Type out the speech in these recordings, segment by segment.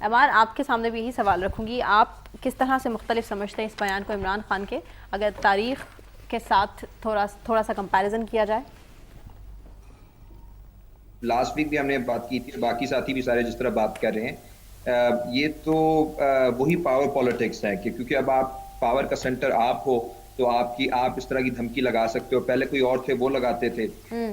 अमार, आपके सामने भी यही सवाल रखूंगी, आप किस तरह से मुख्तलिफ समझते हैं इस बयान को इमरान खान के, अगर तारीख के साथ थोड़ा सा कंपैरिजन किया जाए? लास्ट वीक भी हमने बात की थी, बाकी साथी भी सारे जिस तरह बात कर रहे हैं, ये तो वही पावर पॉलिटिक्स है कि क्योंकि अब आप पावर का सेंटर आप हो, तो आप इस तरह की धमकी लगा सकते हो। पहले कोई और थे, वो लगाते थे।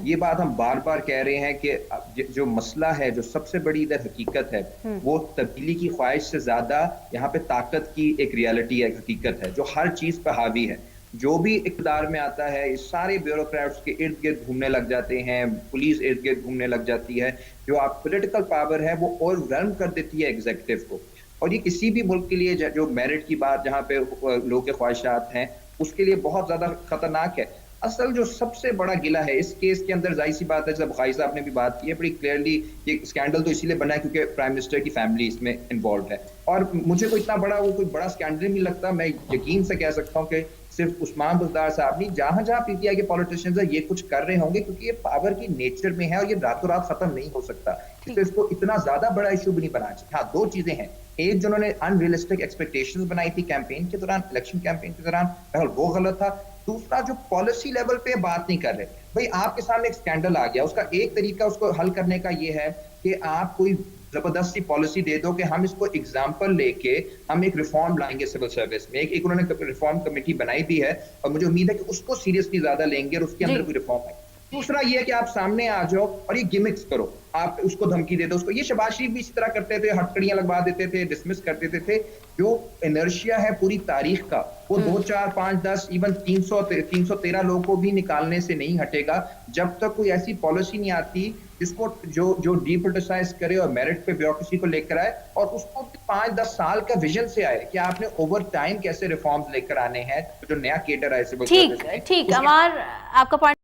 ये बात हम बार बार कह रहे हैं कि जो मसला है, जो सबसे बड़ी इधर हकीकत है, वो तब्दीली की ख्वाहिश से ज्यादा यहाँ पे ताकत की एक रियलिटी है, हकीकत है, जो हर चीज पर हावी है। जो भी इक़्तिदार में आता है, इस सारे ब्यूरोक्रेट्स के इर्द गिर्द घूमने लग जाते हैं, पुलिस इर्द गिर्द घूमने लग जाती है। जो आप पॉलिटिकल पावर है, वो ओवरवेल्म कर देती है एग्जीक्यूटिव को। और ये किसी भी मुल्क के लिए, जो मेरिट की बात जहाँ पे लोगों के ख्वाहिशात हैं, उसके लिए बहुत ज्यादा खतरनाक है। असल जो सबसे बड़ा गिला है इस केस के अंदर, जाहिर सी बात है, जब बुखारी साहब ने भी बात की है बड़ी क्लियरली, ये स्कैंडल तो इसीलिए बना है क्योंकि प्राइम मिनिस्टर की फैमिली इसमें इन्वॉल्व है। और मुझे कोई इतना बड़ा कोई बड़ा स्कैंडल नहीं लगता। मैं यकीन से कह सकता हूँ कि सिर्फ उस्मान बुज़दार साहब नहीं, जहां जहां पीटीआई के पॉलिटिशियंस है, ये कुछ कर रहे होंगे क्योंकि ये पावर की नेचर में है और ये रातों रात खत्म नहीं हो सकता। इसलिए इसको इतना ज्यादा बड़ा इशू भी नहीं बनाना चाहिए। हाँ, दो चीजें हैं। एक, जिन्होंने अनरियलिस्टिक एक्सपेक्टेशंस बनाई थी कैंपेन के दौरान, इलेक्शन कैंपेन के दौरान, वो गलत था। दूसरा, जो पॉलिसी लेवल पे बात नहीं कर रहे। भाई, आपके सामने एक स्कैंडल आ गया, उसका एक तरीका उसको हल करने का ये है कि आप कोई जबरदस्त सी पॉलिसी दे दो कि हम इसको एग्जाम्पल लेके हम एक रिफॉर्म लाएंगे सिविल सर्विस में। एक उन्होंने रिफॉर्म कमेटी बनाई भी है और मुझे उम्मीद है कि उसको सीरियसली ज्यादा लेंगे और उसके अंदर कोई रिफॉर्म है। दूसरा ये है कि आप सामने आ जाओ और ये गिमिक्स करो, आप उसको धमकी दे दो उसको। ये शहबाज शरीफ भी इस तरह करते थे, हथकड़ियां लगवा देते थे, डिसमिस कर देते थे। जो इनर्शिया है पूरी तारीख का, वो 2, 4, 5, 10, इवन 313 लोगों को भी निकालने से नहीं हटेगा जब तक कोई ऐसी पॉलिसी नहीं आती जिसको जो डीपोलिटिसाइज करे और मेरिट पे ब्यूरोक्रेसी को लेकर आए, और उसको 5-10 साल का विजन से आए कि आपने ओवर टाइम कैसे रिफॉर्म्स लेकर आने हैं। जो नया केडर है सिविल सर्विस में, ठीक, अमार, आपका पॉइंट